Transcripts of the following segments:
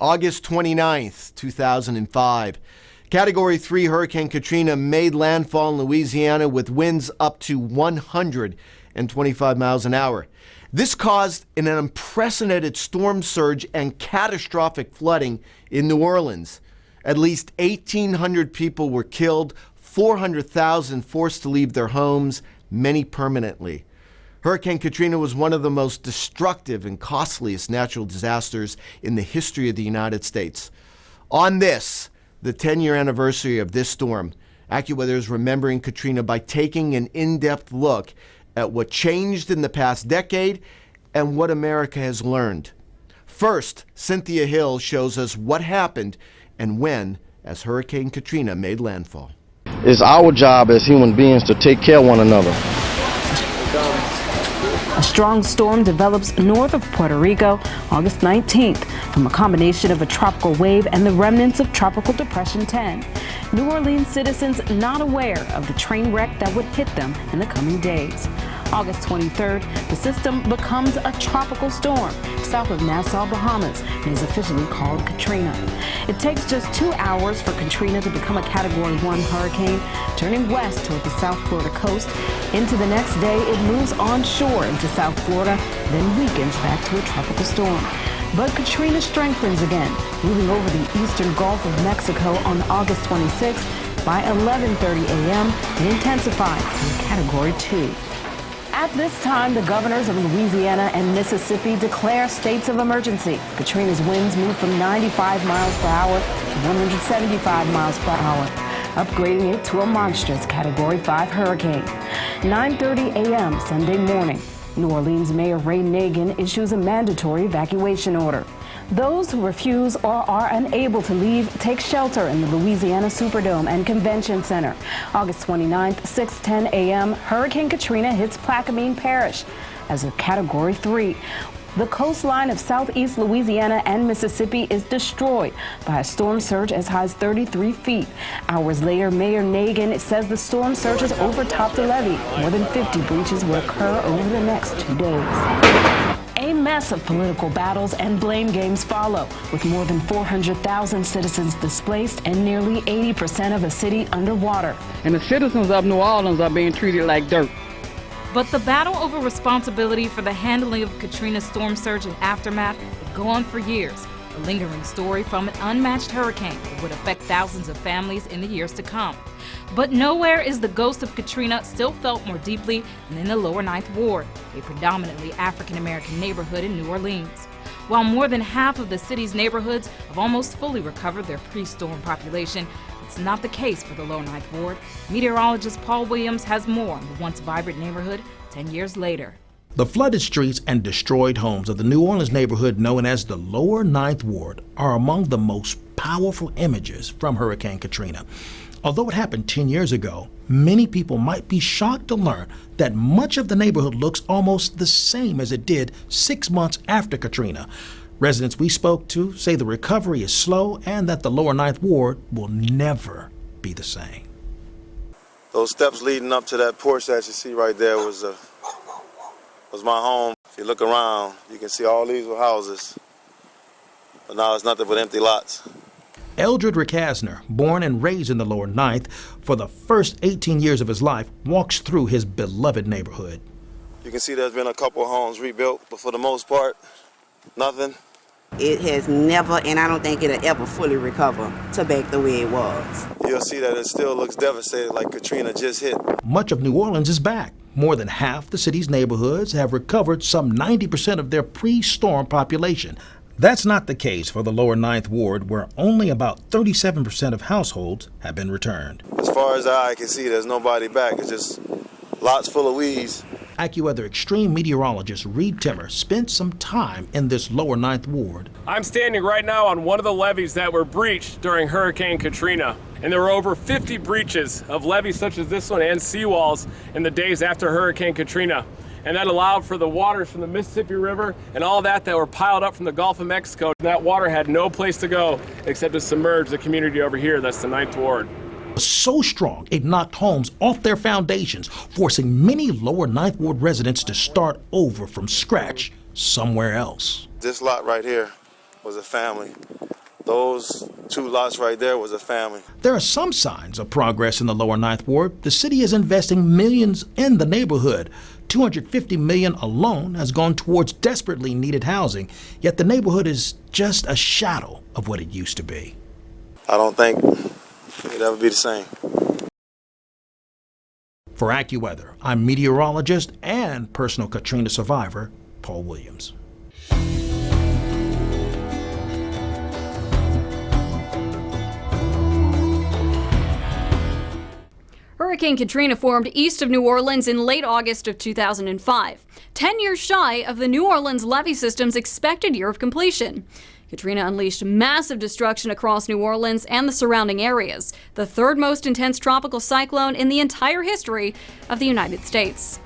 August 29th, 2005. Category 3 Hurricane Katrina made landfall in Louisiana with winds up to 125 miles an hour. This caused an unprecedented storm surge and catastrophic flooding in New Orleans. At least 1,800 people were killed, 400,000 forced to leave their homes, many permanently. Hurricane Katrina was one of the most destructive and costliest natural disasters in the history of the United States. On this, the 10-year anniversary of this storm, AccuWeather is remembering Katrina by taking an in-depth look at what changed in the past decade and what America has learned. First, Cynthia Hill shows us what happened and when as Hurricane Katrina made landfall. It's our job as human beings to take care of one another. A strong storm develops north of Puerto Rico August 19th from a combination of a tropical wave and the remnants of Tropical Depression 10. New Orleans citizens not aware of the train wreck that would hit them in the coming days. August 23rd, the system becomes a tropical storm south of Nassau, Bahamas, and is officially called Katrina. It takes just 2 hours for Katrina to become a Category 1 hurricane, turning west toward the South Florida coast. Into the next day, it moves onshore into South Florida, then weakens back to a tropical storm. But Katrina strengthens again, moving over the eastern Gulf of Mexico on August 26th. By 11:30 a.m., it intensifies to a Category 2. At this time, the governors of Louisiana and Mississippi declare states of emergency. Katrina's winds move from 95 miles per hour to 175 miles per hour, upgrading it to a monstrous Category 5 hurricane. 9:30 a.m. Sunday morning, New Orleans Mayor Ray Nagin issues a mandatory evacuation order. Those who refuse or are unable to leave take shelter in the Louisiana Superdome and Convention Center. August 29th, 6:10 a.m., Hurricane Katrina hits Plaquemine Parish as a Category 3. The coastline of southeast Louisiana and Mississippi is destroyed by a storm surge as high as 33 feet. Hours later, Mayor Nagin says the storm surges overtopped the levee. More than 50 breaches will occur over the next 2 days. A mess of political battles and blame games follow, with more than 400,000 citizens displaced and nearly 80% of the city underwater. And the citizens of New Orleans are being treated like dirt. But the battle over responsibility for the handling of Katrina's storm surge and aftermath would go on for years, a lingering story from an unmatched hurricane that would affect thousands of families in the years to come. But nowhere is the ghost of Katrina still felt more deeply than in the Lower Ninth Ward, a predominantly African-American neighborhood in New Orleans. While more than half of the city's neighborhoods have almost fully recovered their pre-storm population, it's not the case for the Lower Ninth Ward. Meteorologist Paul Williams has more on the once vibrant neighborhood 10 years later. The flooded streets and destroyed homes of the New Orleans neighborhood known as the Lower Ninth Ward are among the most powerful images from Hurricane Katrina. Although it happened 10 years ago, many people might be shocked to learn that much of the neighborhood looks almost the same as it did 6 months after Katrina. Residents we spoke to say the recovery is slow and that the Lower Ninth Ward will never be the same. Those steps leading up to that porch that you see right there was my home. If you look around, you can see all these were houses, but now it's nothing but empty lots. Eldred Ricasner, born and raised in the Lower Ninth, for the first 18 years of his life, walks through his beloved neighborhood. You can see there's been a couple of homes rebuilt, but for the most part, nothing. It has never, and I don't think it'll ever fully recover to back the way it was. You'll see that it still looks devastated like Katrina just hit. Much of New Orleans is back. More than half the city's neighborhoods have recovered some 90% of their pre-storm population. That's not the case for the Lower Ninth Ward, where only about 37% of households have been returned. As far as the eye can see, there's nobody back. It's just lots full of weeds. AccuWeather extreme meteorologist Reed Timmer spent some time in this Lower Ninth Ward. I'm standing right now on one of the levees that were breached during Hurricane Katrina. And there were over 50 breaches of levees such as this one and seawalls in the days after Hurricane Katrina. And that allowed for the waters from the Mississippi River and all that were piled up from the Gulf of Mexico. That water had no place to go except to submerge the community over here. That's the Ninth Ward. So strong, it knocked homes off their foundations, forcing many Lower Ninth Ward residents to start over from scratch somewhere else. This lot right here was a family. Those 2 lots right there was a family. There are some signs of progress in the lower Ninth Ward. The city is investing millions in the neighborhood. $250 million alone has gone towards desperately needed housing, yet the neighborhood is just a shadow of what it used to be. I don't think it'd ever be the same. For AccuWeather, I'm meteorologist and personal Katrina survivor, Paul Williams. Hurricane Katrina formed east of New Orleans in late August of 2005, 10 years shy of the New Orleans levee system's expected year of completion. Katrina unleashed massive destruction across New Orleans and the surrounding areas, the third most intense tropical cyclone in the entire history of the United States.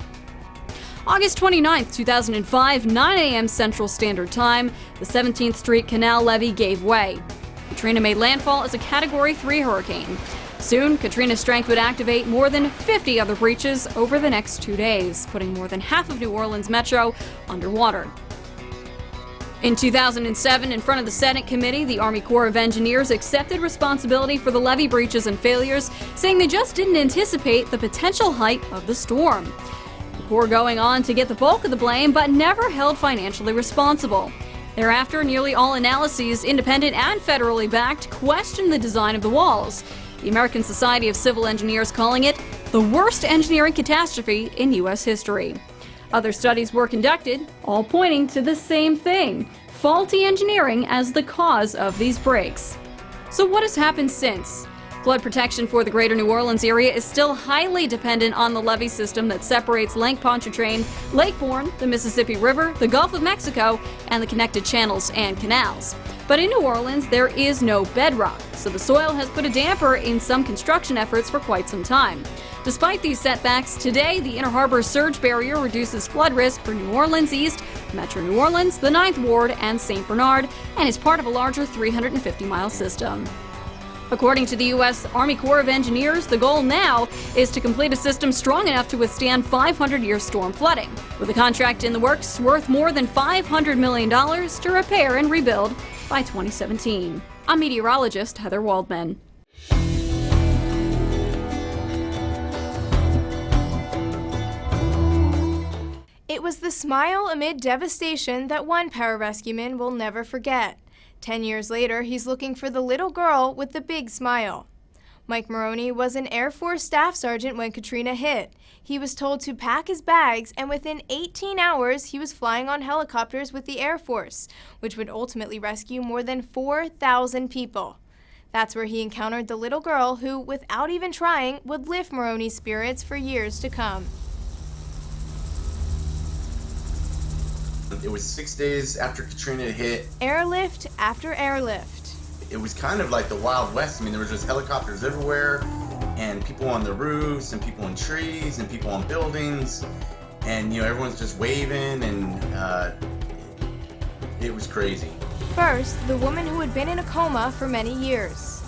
August 29, 2005, 9 a.m. Central Standard Time, the 17th Street Canal levee gave way. Katrina made landfall as a Category 3 hurricane. Soon, Katrina's strength would activate more than 50 other breaches over the next 2 days, putting more than half of New Orleans metro underwater. In 2007, in front of the Senate committee, the Army Corps of Engineers accepted responsibility for the levee breaches and failures, saying they just didn't anticipate the potential height of the storm. The Corps going on to get the bulk of the blame, but never held financially responsible. Thereafter, nearly all analyses, independent and federally backed, questioned the design of the walls. The American Society of Civil Engineers calling it the worst engineering catastrophe in U.S. history. Other studies were conducted, all pointing to the same thing: faulty engineering as the cause of these breaks. So what has happened since? Flood protection for the greater New Orleans area is still highly dependent on the levee system that separates Lake Pontchartrain, Lake Borgne, the Mississippi River, the Gulf of Mexico, and the connected channels and canals. But in New Orleans, there is no bedrock, so the soil has put a damper in some construction efforts for quite some time. Despite these setbacks, today the Inner Harbor Surge Barrier reduces flood risk for New Orleans East, Metro New Orleans, the 9th Ward, and St. Bernard, and is part of a larger 350-mile system. According to the U.S. Army Corps of Engineers, the goal now is to complete a system strong enough to withstand 500-year storm flooding, with a contract in the works worth more than $500 million to repair and rebuild by 2017. I'm meteorologist Heather Waldman. It was the smile amid devastation that one pararescueman will never forget. 10 years later, he's looking for the little girl with the big smile. Mike Maroney was an Air Force staff sergeant when Katrina hit. He was told to pack his bags, and within 18 hours, he was flying on helicopters with the Air Force, which would ultimately rescue more than 4,000 people. That's where he encountered the little girl who, without even trying, would lift Maroney's spirits for years to come. It was 6 days after Katrina hit. Airlift after airlift. It was kind of like the Wild West. I mean, there was just helicopters everywhere, and people on the roofs, and people in trees, and people on buildings, and everyone's just waving, and it was crazy. First, the woman who had been in a coma for many years.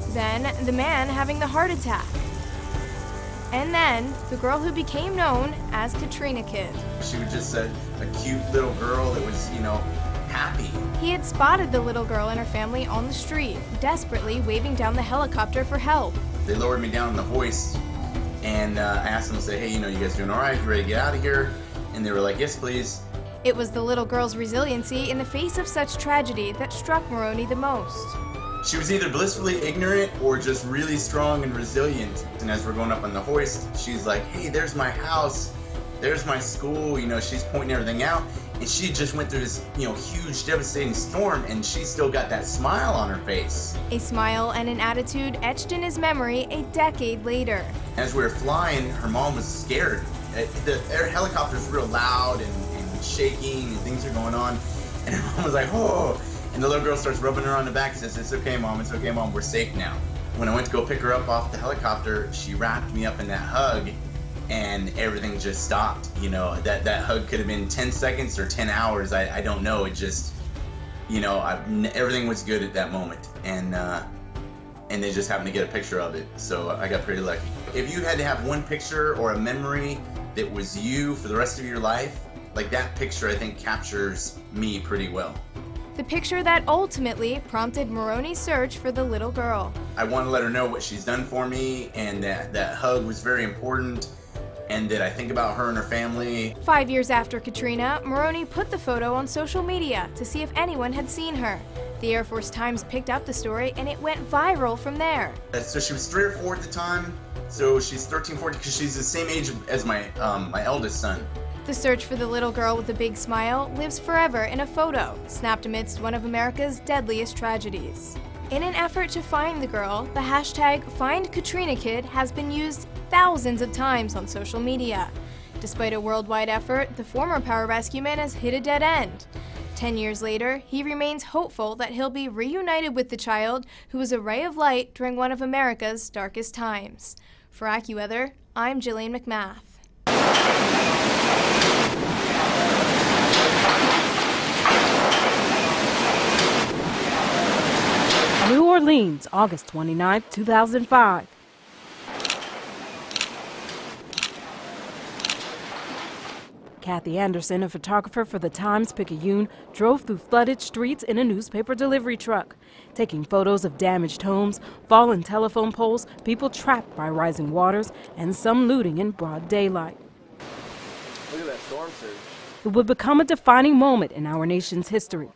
Then, the man having the heart attack. And then, the girl who became known as Katrina Kid. She was just a cute little girl that was, happy. He had spotted the little girl and her family on the street, desperately waving down the helicopter for help. They lowered me down in the hoist, and I asked them to say, hey, you guys doing all right? You ready to get out of here? And they were like, yes, please. It was the little girl's resiliency in the face of such tragedy that struck Maroney the most. She was either blissfully ignorant or just really strong and resilient. And as we're going up on the hoist, she's like, hey, there's my house, there's my school, she's pointing everything out. And she just went through this, huge, devastating storm, and she still got that smile on her face. A smile and an attitude etched in his memory a decade later. As we were flying, her mom was scared. The air helicopter's real loud and shaking, and things are going on. And her mom was like, oh. And the little girl starts rubbing her on the back and says, it's okay, Mom, we're safe now. When I went to go pick her up off the helicopter, she wrapped me up in that hug, and everything just stopped. That hug could have been 10 seconds or 10 hours, I don't know. It just, everything was good at that moment, and they just happened to get a picture of it, so I got pretty lucky. If you had to have one picture or a memory that was you for the rest of your life, like that picture I think captures me pretty well. the picture that ultimately prompted Maroney's search for the little girl. I want to let her know what she's done for me, and that hug was very important, and that I think about her and her family. 5 years after Katrina, Maroney put the photo on social media to see if anyone had seen her. The Air Force Times picked up the story and it went viral from there. So she was 3 or 4 at the time, so she's 13, 14, because she's the same age as my eldest son. The search for the little girl with the big smile lives forever in a photo, snapped amidst one of America's deadliest tragedies. In an effort to find the girl, the hashtag #FindKatrinaKid has been used thousands of times on social media. Despite a worldwide effort, the former pararescueman has hit a dead end. 10 years later, he remains hopeful that he'll be reunited with the child who was a ray of light during one of America's darkest times. For AccuWeather, I'm Jillian McMath. New Orleans, August 29, 2005. Kathy Anderson, a photographer for the Times-Picayune, drove through flooded streets in a newspaper delivery truck, taking photos of damaged homes, fallen telephone poles, people trapped by rising waters, and some looting in broad daylight. Look at that storm surge. It would become a defining moment in our nation's history.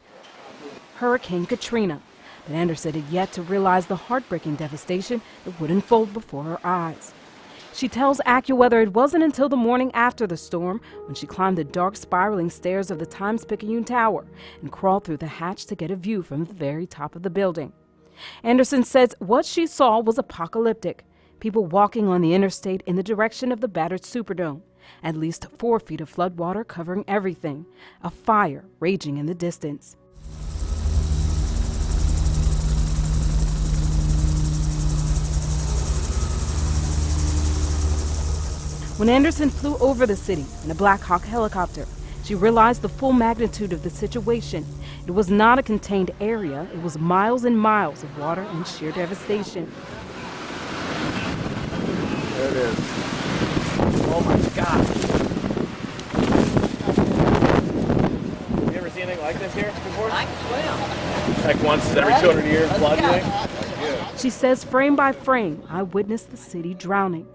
Hurricane Katrina. But Anderson had yet to realize the heartbreaking devastation that would unfold before her eyes. She tells AccuWeather it wasn't until the morning after the storm when she climbed the dark spiraling stairs of the Times-Picayune Tower and crawled through the hatch to get a view from the very top of the building. Anderson says what she saw was apocalyptic. People walking on the interstate in the direction of the battered Superdome. At least 4 feet of floodwater covering everything. A fire raging in the distance. When Anderson flew over the city in a Black Hawk helicopter, she realized the full magnitude of the situation. It was not a contained area, it was miles and miles of water and sheer devastation. There it is. Oh my gosh. Have you ever seen anything like this here before? I swim. Like once every 200 years, flood, you think? She says frame by frame, I witnessed the city drowning.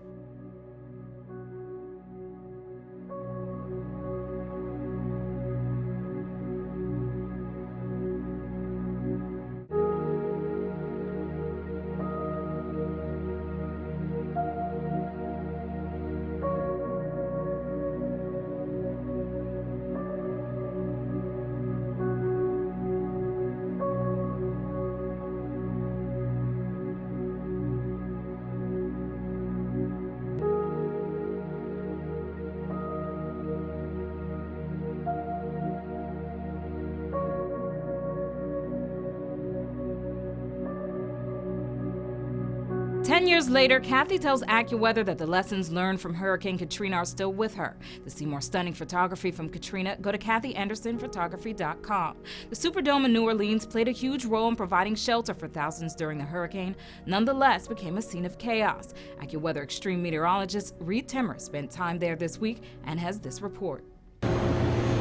Ten years later, Kathy tells AccuWeather that the lessons learned from Hurricane Katrina are still with her. To see more stunning photography from Katrina, go to KathyAndersonPhotography.com. The Superdome in New Orleans played a huge role in providing shelter for thousands during the hurricane, nonetheless became a scene of chaos. AccuWeather extreme meteorologist Reed Timmer spent time there this week and has this report.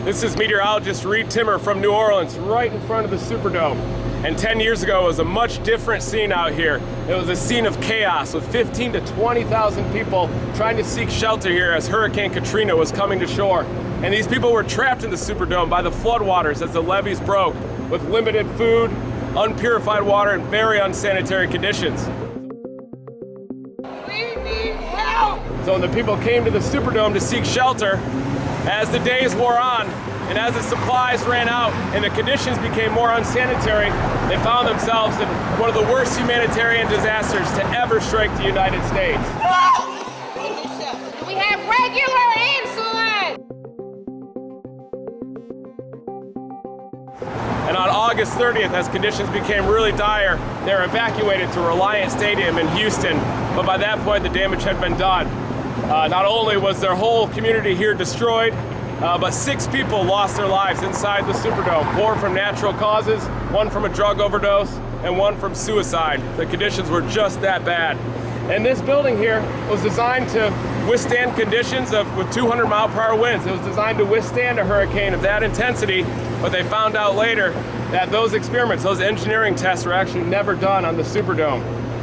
This is meteorologist Reed Timmer from New Orleans, right in front of the Superdome. And 10 years ago, it was a much different scene out here. It was a scene of chaos with 15 to 20,000 people trying to seek shelter here as Hurricane Katrina was coming to shore. And these people were trapped in the Superdome by the floodwaters as the levees broke, with limited food, unpurified water, and very unsanitary conditions. We need help! So when the people came to the Superdome to seek shelter, as the days wore on, and as the supplies ran out and the conditions became more unsanitary, they found themselves in one of the worst humanitarian disasters to ever strike the United States. We have regular insulin! And on August 30th, as conditions became really dire, they were evacuated to Reliant Stadium in Houston. But by that point, the damage had been done. Not only was their whole community here destroyed, but 6 people lost their lives inside the Superdome, 4 from natural causes, 1 from a drug overdose, and 1 from suicide. The conditions were just that bad. And this building here was designed to withstand conditions with 200-mile-per-hour winds. It was designed to withstand a hurricane of that intensity, but they found out later that those experiments, those engineering tests were actually never done on the Superdome.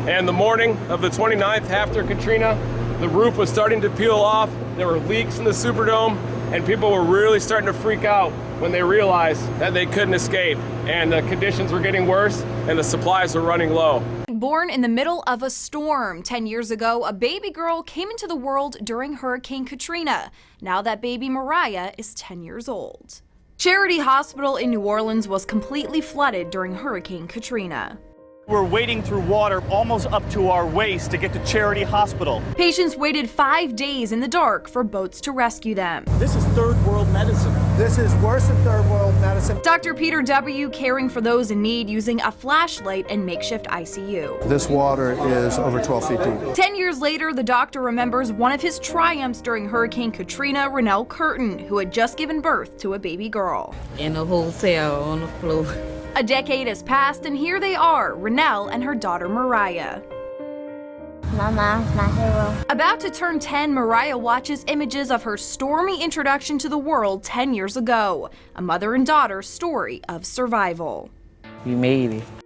And the morning of the 29th after Katrina, the roof was starting to peel off, there were leaks in the Superdome, and people were really starting to freak out when they realized that they couldn't escape, and the conditions were getting worse, and the supplies were running low. Born in the middle of a storm 10 years ago, a baby girl came into the world during Hurricane Katrina. Now that baby Mariah is 10 years old. Charity Hospital in New Orleans was completely flooded during Hurricane Katrina. We're wading through water almost up to our waist to get to Charity Hospital. Patients waited 5 days in the dark for boats to rescue them. This is third world medicine. This is worse than third world medicine. Dr. Peter W. caring for those in need using a flashlight and makeshift ICU. This water is over 12 feet deep. 10 years later, the doctor remembers one of his triumphs during Hurricane Katrina, Renelle Curtin, who had just given birth to a baby girl. In a hotel on the floor. A decade has passed, and here they are, Renelle and her daughter Mariah. My mom's my hero. About to turn 10, Mariah watches images of her stormy introduction to the world 10 years ago. A mother and daughter story of survival. We made it.